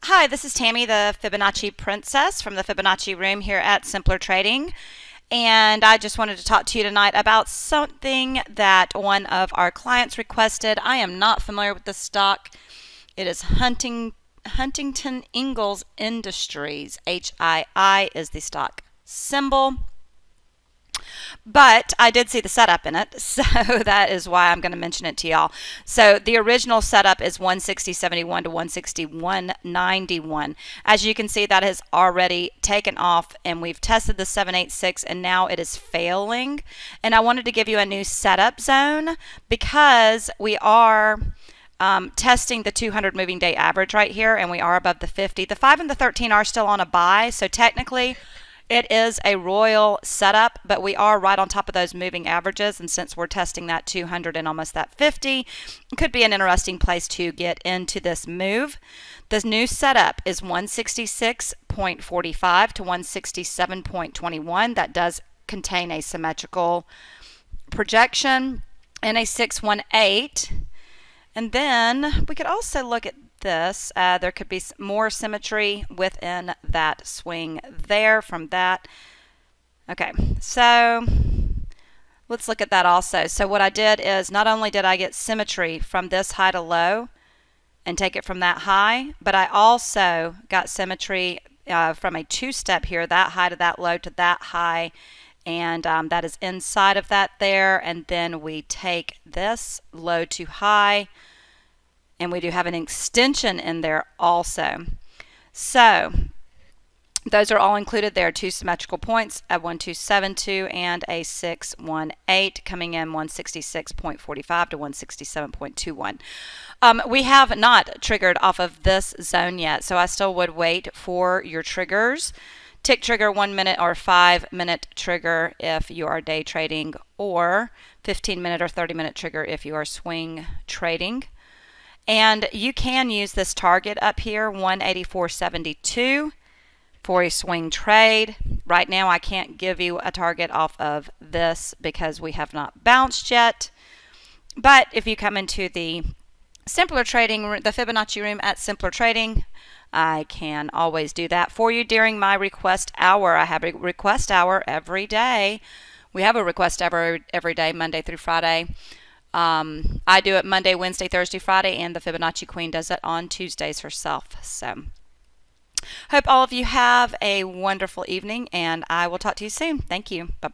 Hi, this is Tammy, the Fibonacci Princess from the Fibonacci Room here at Simpler Trading. And I just wanted to talk to you tonight about something that one of our clients requested. I am not familiar with this stock. It is Huntington Ingalls Industries. HII is the stock symbol. But I did see the setup in it, so that is why I'm going to mention it to y'all. So the original setup is 160.71 to 161.91. As you can see, that has already taken off, and we've tested the 786, and now it is failing. And I wanted to give you a new setup zone because we are testing the 200 moving day average right here, and we are above the 50. The 5 and the 13 are still on a buy, so technically it is a royal setup, but we are right on top of those moving averages, and since we're testing that 200 and almost that 50, it could be an interesting place to get into this move. The new setup is 166.45 to 167.21. That does contain a symmetrical projection and a 618. And then we could also look at this. There could be more symmetry within that swing there from that. Okay, so let's look at that also. So what I did is not only did I get symmetry from this high to low and take it from that high, but I also got symmetry from a two-step here, that high to that low to that high, and that is inside of that there. And then we take this low to high, and we do have an extension in there also. So those are all included there. Two symmetrical points, a 1272 and a 618, coming in 166.45 to 167.21. We have not triggered off of this zone yet, so I still would wait for your triggers. Tick trigger 1 minute or 5 minute trigger if you are day trading, or 15 minute or 30 minute trigger if you are swing trading. And you can use this target up here, 184.72, for a swing trade. Right now I can't give you a target off of this because we have not bounced yet. But if you come into the Simpler Trading, the Fibonacci Room at Simpler Trading, I can always do that for you during my request hour. I have a request hour every day. We have a request hour every day, Monday through Friday. I do it Monday, Wednesday, Thursday, Friday, and the Fibonacci Queen does it on Tuesdays herself. So hope all of you have a wonderful evening, and I will talk to you soon. Thank you. Bye-bye.